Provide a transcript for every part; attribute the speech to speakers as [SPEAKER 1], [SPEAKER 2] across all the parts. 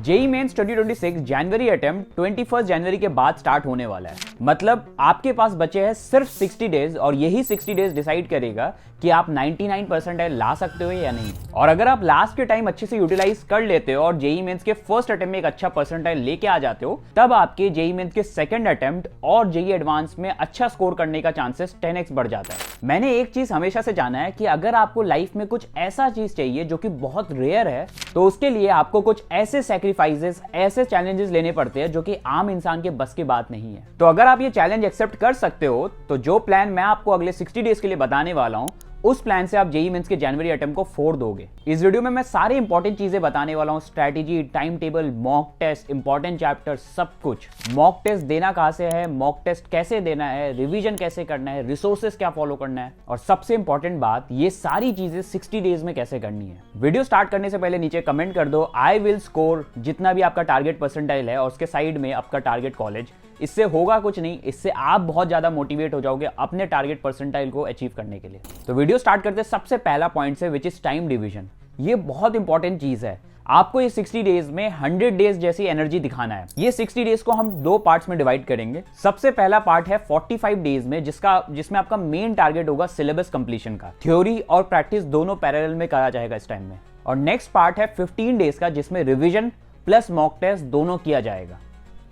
[SPEAKER 1] JEE mains 2026 जनवरी attempt 21 जनवरी के बाद start होने वाला है। मतलब आपके पास बचे हैं सिर्फ 60 डेज और यही 60 डेज डिसाइड करेगा कि आप 99 परसेंटाइल ला सकते हो या नहीं। और अगर आप लास्ट के टाइम अच्छे से यूटिलाइज कर लेते हो और जेई मेंस के फर्स्ट अटेम्प्ट में एक अच्छा परसेंटाइल लेके आ जाते हो, तब आपके जेई मेंस के सेकंड अटेम्प्ट और जेई एडवांस में अच्छा स्कोर करने का चांसेस 10x बढ़ जाता है। मैंने एक चीज हमेशा से जाना है कि अगर आपको लाइफ में कुछ ऐसा चीज चाहिए जो कि बहुत रेयर है, तो उसके लिए आपको कुछ ऐसे सैक्रिफाइसेस, ऐसे चैलेंजेस लेने पड़ते हैं जो कि आम इंसान के बस की बात नहीं है। तो अगर आप ये चैलेंज एक्सेप्ट कर सकते हो, तो जो प्लान मैं आपको अगले 60 डेज के लिए बताने वाला हूं, उस प्लान से आप जेई मेंस के जनवरी अटेम्प्ट को फोड़ दोगे। इस वीडियो में मैं सारे इंपॉर्टेंट चीजें बताने वाला हूं, strategy, time table, mock test, important chapter, सब कुछ। मॉक टेस्ट देना कहां से है, मॉक टेस्ट कैसे देना है, रिवीजन कैसे करना है, रिसोर्सेस क्या फॉलो करना है, और सबसे इंपॉर्टेंट बात, ये सारी चीजें 60 डेज में कैसे करनी है। वीडियो स्टार्ट करने से पहले नीचे कमेंट कर दो आई विल स्कोर जितना भी आपका टारगेट परसेंटाइल है, और उसके साइड में आपका टारगेट कॉलेज। इससे होगा कुछ नहीं, इससे आप बहुत ज्यादा मोटिवेट हो जाओगे अपने टारगेट परसेंटाइल को अचीव करने के लिए। तो वीडियो स्टार्ट करते हैं सबसे पहला पॉइंट से, विच इज टाइम डिवीजन। ये बहुत इंपॉर्टेंट चीज है। आपको ये 60 डेज में 100 डेज जैसी एनर्जी दिखाना है। ये 60 डेज को हम दो पार्ट्स में डिवाइड करेंगे। सबसे पहला पार्ट है 45 डेज में, जिसमें आपका मेन टारगेट होगा सिलेबस कंप्लीशन का। थ्योरी और प्रैक्टिस दोनों पैरेलल में करा जाएगा इस टाइम में। और नेक्स्ट पार्ट है 15 डेज का, जिसमें रिविजन प्लस मॉक टेस्ट दोनों किया जाएगा।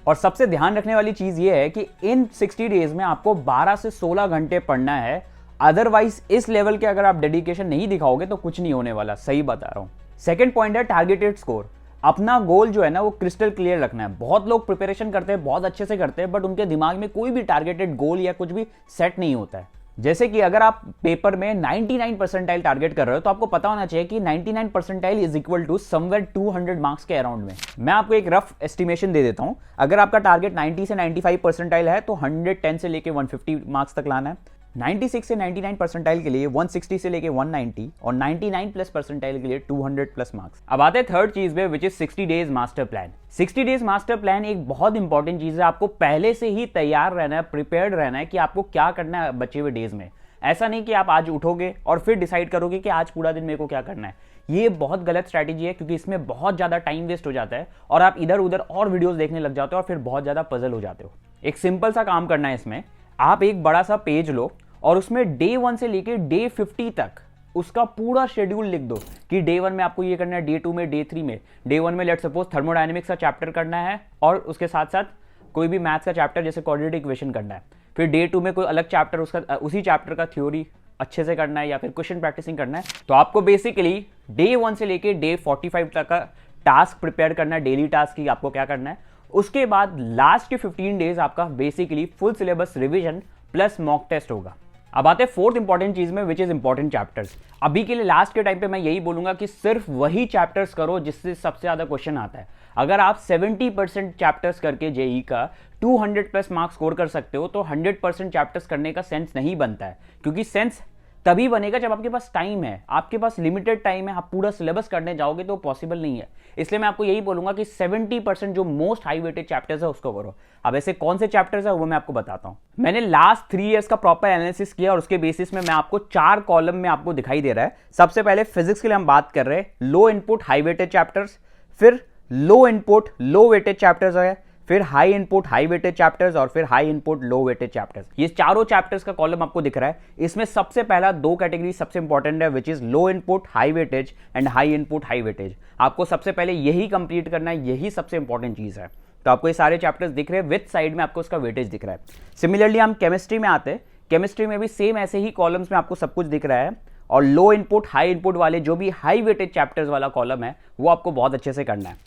[SPEAKER 1] और सबसे ध्यान रखने वाली चीज ये है कि इन 60 डेज में आपको 12 से 16 घंटे पढ़ना है। अदरवाइज इस लेवल के अगर आप डेडिकेशन नहीं दिखाओगे तो कुछ नहीं होने वाला, सही बता रहा हूं। सेकंड पॉइंट है टारगेटेड स्कोर। अपना गोल जो है ना वो क्रिस्टल क्लियर रखना है। बहुत लोग प्रिपरेशन करते हैं, बहुत अच्छे से करते हैं, बट उनके दिमाग में कोई भी टारगेटेड गोल या कुछ भी सेट नहीं होता है। जैसे कि अगर आप पेपर में 99 परसेंटाइल टारगेट कर रहे हो, तो आपको पता होना चाहिए कि 99 percentile is equal to somewhere 200 marks के अराउंड में। मैं आपको एक रफ एस्टिमेशन दे देता हूं। अगर आपका टारगेट 90 से 95 परसेंटाइल है, तो 110 से लेके 150 मार्क्स तक लाना है। 96 से 99 परसेंटाइल के लिए 160 से लेके 190, और 99 प्लस परसेंटाइल के लिए 200 प्लस मार्क्स। अब आते हैं थर्ड चीज पे, which is 60 days master plan. 60 days master plan एक बहुत इंपॉर्टेंट चीज है। आपको पहले से ही तैयार रहना है, प्रिपेयर्ड रहना है कि आपको क्या करना है बचे हुए डेज में। ऐसा नहीं कि आप आज उठोगे और फिर डिसाइड करोगे कि आज पूरा दिन मेरे को क्या करना है। ये बहुत गलत स्ट्रैटेजी है, क्योंकि इसमें बहुत ज्यादा टाइम वेस्ट हो जाता है और आप इधर उधर और वीडियोस देखने लग जाते हो और फिर बहुत ज्यादा पजल हो जाते हो। एक सिंपल सा काम करना है इसमें। आप एक बड़ा सा पेज लो और उसमें डे 1 से लेके डे 50 तक उसका पूरा शेड्यूल लिख दो कि डे 1 में आपको ये करना है, डे 2 में, डे 3 में। डे 1 में लेट्स सपोज थर्मोडायनेमिक्स का चैप्टर करना है और उसके साथ साथ कोई भी मैथ्स का चैप्टर जैसे क्वाड्रेटिक इक्वेशन करना है। फिर डे 2 में कोई अलग चैप्टर, उसका उसी चैप्टर का थ्योरी अच्छे से करना है या फिर क्वेश्चन प्रैक्टिसिंग करना है। तो आपको बेसिकली डे 1 से लेके डे 45 तक का टास्क प्रिपेयर करना है, डेली टास्क की आपको क्या करना है। उसके बाद लास्ट के 15 डेज आपका basically full syllabus revision plus mock test होगा। अब आते हैं फोर्थ इंपॉर्टेंट चीज में, विच इज इंपॉर्टेंट चैप्टर्स। अभी के लिए लास्ट के टाइम पे मैं यही बोलूंगा कि सिर्फ वही चैप्टर्स करो जिससे सबसे ज्यादा क्वेश्चन आता है। अगर आप 70% चैप्टर्स करके जेई का 200 प्लस मार्क्स स्कोर कर सकते हो, तो 100% चैप्टर्स करने का सेंस नहीं बनता है। क्योंकि सेंस तभी बनेगा जब आपके पास टाइम है। आपके पास लिमिटेड टाइम है, आप पूरा सिलेबस करने जाओगे तो पॉसिबल नहीं है। इसलिए मैं आपको यही बोलूंगा कि 70% जो मोस्ट हाई वेटेड चैप्टर्स है उसको करो। अब ऐसे कौन से चैप्टर्स है वो मैं आपको बताता हूं। मैंने लास्ट 3 इयर्स का प्रॉपर एनालिसिस किया और उसके बेसिस में मैं आपको 4 कॉलम में आपको दिखाई दे रहा है। सबसे पहले फिजिक्स के लिए हम बात कर रहे हैं, low input high weighted chapters, फिर low input low weighted chapters है, फिर high input high weighted chapters, और फिर high input low weighted chapters. ये चारों चैप्टर्स का कॉलम आपको दिख रहा है। इसमें सबसे पहला 2 कैटेगरी सबसे इंपॉर्टेंट है, which is low input high weightage and high input high weightage. आपको सबसे पहले यही कंप्लीट करना है, यही सबसे इंपॉर्टेंट चीज है। तो आपको ये सारे चैप्टर्स दिख रहे हैं, विथ साइड में आपको उसका वेटेज दिख रहा है। सिमिलरली हम केमिस्ट्री में आते हैं। केमिस्ट्री में भी सेम ऐसे ही कॉलम्स में आपको सब कुछ दिख रहा है, और लो इनपुट हाई इनपुट वाले जो भी हाई वेटेज चैप्टर्स वाला कॉलम है वो आपको बहुत अच्छे से करना है।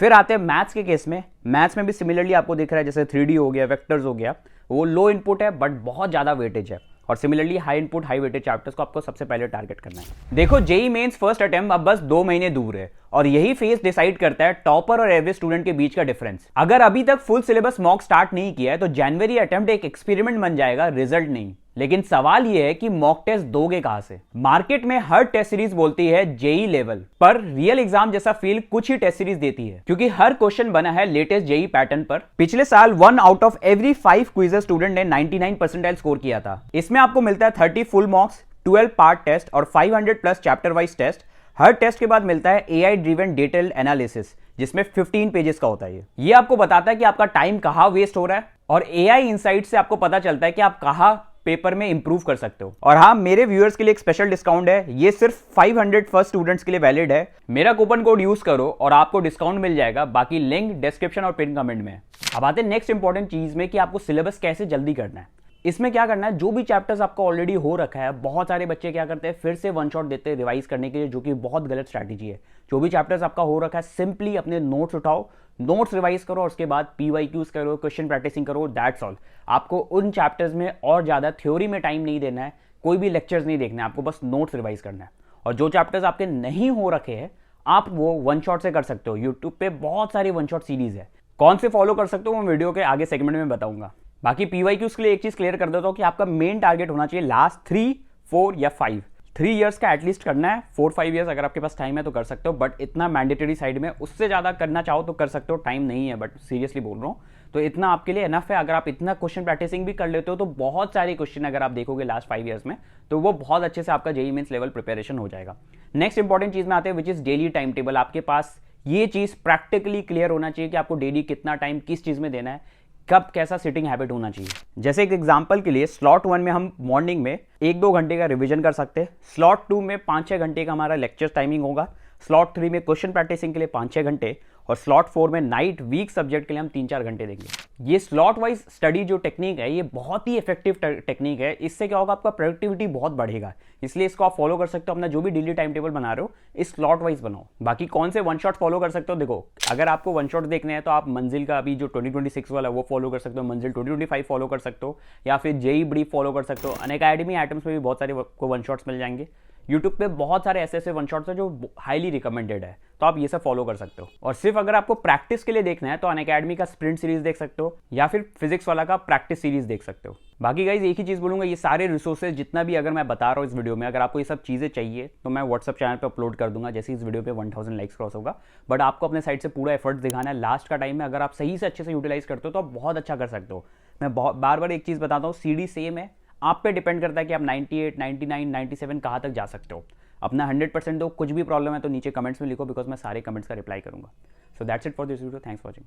[SPEAKER 1] फिर आते हैं मैथ्स के केस में। मैथ्स में भी सिमिलरली आपको दिख रहा है, जैसे 3D हो गया, वेक्टर्स हो गया, वो लो इनपुट है बट बहुत ज्यादा वेटेज है। और similarly high input high weightage chapters को आपको सबसे पहले टारगेट करना है। देखो, जेई मेंस फर्स्ट अटेम्प्ट अब बस 2 महीने दूर है और यही फेज डिसाइड करता है टॉपर और एवरेज स्टूडेंट के बीच का डिफरेंस। अगर अभी तक फुल सिलेबस मॉक स्टार्ट नहीं किया है तो जनवरी अटेम्प्ट एक एक्सपेरिमेंट बन जाएगा, रिजल्ट नहीं। लेकिन सवाल यह है कि मॉक टेस्ट दोगे कहां से। मार्केट में हर टेस्ट सीरीज बोलती है जेई लेवल, पर रियल एग्जाम जैसा फील कुछ ही टेस्ट सीरीज देती है, क्योंकि हर क्वेश्चन बना है लेटेस्ट जेई पैटर्न पर। पिछले साल 1 out of every 5 quizzes student ने 99 परसेंटाइल स्कोर किया था। इसमें आपको मिलता है 30 फुल मॉक्स, 12 पार्ट टेस्ट और 500 प्लस चैप्टर वाइज टेस्ट। हर टेस्ट के बाद मिलता है AI ड्रिवन डिटेल्ड एनालिसिस, जिसमें 15 पेजेस का होता है। ये आपको बताता है कि आपका टाइम कहाँ वेस्ट हो रहा है, और AI इनसाइट से आपको पता चलता है कि आप कहाँ पेपर में इंप्रूव कर सकते हो। और हाँ, मेरे व्यूअर्स के लिए एक स्पेशल डिस्काउंट है, ये सिर्फ 500 फर्स्ट स्टूडेंट्स के लिए वैलिड है। मेरा कूपन कोड यूज करो और आपको डिस्काउंट मिल जाएगा। बाकी लिंक डिस्क्रिप्शन और पिन कमेंट में। अब आते हैं नेक्स्ट इंपॉर्टेंट चीज में कि आपको सिलेबस कैसे जल्दी करना है। इसमें क्या करना है, जो भी चैप्टर्स आपका ऑलरेडी हो रखा है, बहुत सारे बच्चे क्या करते हैं फिर से वन शॉट देते हैं रिवाइज करने के लिए, जो कि बहुत गलत स्ट्रैटेजी है। जो भी चैप्टर्स आपका हो रखा है, सिंपली अपने नोट्स उठाओ, नोट्स रिवाइज करो और उसके बाद PYQs करो, क्वेश्चन प्रैक्टिसिंग करो, दैट्स ऑल। आपको उन चैप्टर्स में और ज़्यादा थ्योरी में टाइम नहीं देना है, कोई भी लेक्चर्स नहीं देखना है, आपको बस नोट्स रिवाइज करना है। और जो चैप्टर्स आपके नहीं हो रखे हैं, आप वो वन शॉट से कर सकते हो। यूट्यूब पे बहुत सारी वन शॉट सीरीज है, कौन से फॉलो कर सकते हो वो वीडियो के आगे सेगमेंट में बताऊंगा। बाकी PYQs के लिए एक चीज क्लियर कर देता हूं कि आपका मेन टारगेट होना चाहिए लास्ट 3, 4 या 5। 3 इयर्स का एटलीस्ट करना है, 4-5 इयर्स अगर आपके पास टाइम है तो कर सकते हो, बट इतना मैंडेटरी साइड में। उससे ज़्यादा करना चाहो तो कर सकते हो, टाइम नहीं है, बट सीरियसली बोल रहा हूँ तो इतना आपके लिए एनफ है। अगर आप इतना क्वेश्चन प्रैक्टिसिंग भी कर लेते हो तो बहुत सारे क्वेश्चन अगर आप देखोगे लास्ट 5 इयर्स में, तो वो बहुत अच्छे से आपका JEE मेंस लेवल प्रिपरेशन हो जाएगा। नेक्स्ट इंपॉर्टेंट चीज में आते हैं, which is daily time table. आपके पास ये चीज प्रैक्टिकली क्लियर होना चाहिए कि आपको डेली कितना टाइम किस चीज में देना है, कब कैसा सिटिंग हैबिट होना चाहिए। जैसे एक एग्जांपल के लिए, स्लॉट 1 में हम मॉर्निंग में 1-2 घंटे का रिवीजन कर सकते हैं, स्लॉट 2 में 5-6 घंटे का हमारा लेक्चर टाइमिंग होगा, स्लॉट 3 में क्वेश्चन प्रैक्टिसिंग के लिए 5-6 घंटे, और स्लॉट 4 में नाइट वीक सब्जेक्ट के लिए हम 3-4 घंटे देंगे। ये स्लॉट वाइज स्टडी जो टेक्निक है, ये बहुत ही इफेक्टिव टेक्निक है। इससे क्या होगा, आपका प्रोडक्टिविटी बहुत बढ़ेगा, इसलिए इसको आप फॉलो कर सकते हो। अपना जो भी डेली टाइम टेबल बना रहे हो, इस स्लॉट वाइज बनाओ। बाकी कौन से वन शॉट फॉलो कर सकते हो, देखो अगर आपको वन शॉट देखने हैं तो आप मंजिल का अभी जो 2026 वाला वो फॉलो कर सकते हो, मंजिल 2025 फॉलो कर सकते हो, या फिर JEE ब्रीफ फॉलो कर सकते हो। अनअकैडमी आइटम्स में भी बहुत सारे आपको वन शॉट्स मिल जाएंगे। यूट्यूब पे बहुत सारे ऐसे वन शॉट्स हैं जो हाईली रिकमेंडेड है, तो आप ये सब फॉलो कर सकते हो। और सिर्फ अगर आपको प्रैक्टिस के लिए देखना है तो अनअकैडमी का स्प्रिंट सीरीज देख सकते हो, या फिर फिजिक्स वाला का प्रैक्टिस सीरीज देख सकते हो। बाकी गाइज एक ही चीज बोलूंगा, ये सारे रिसोर्सेज जितना भी अगर मैं बता रहा हूँ इस वीडियो में, अगर आपको ये सब चीजें चाहिए तो मैं व्हाट्सअप चैनल पे अपलोड कर दूंगा जैसे इस वीडियो पे 1000 लाइक्स क्रॉस होगा। बट आपको अपने साइड से पूरा एफर्ट दिखाना है। लास्ट का टाइम में अगर आप सही से अच्छे से यूटिलाइज करते हो तो आप बहुत अच्छा कर सकते हो। मैं बार बार एक चीज बताता हूँ, CD सेम है, आप पे डिपेंड करता है कि आप 98, 99, 97 कहाँ तक जा सकते हो। अपना 100% दो। कुछ भी प्रॉब्लम है तो नीचे कमेंट्स में लिखो, बिकॉज मैं सारे कमेंट्स का रिप्लाई करूंगा। So that's it for this video, thanks for watching.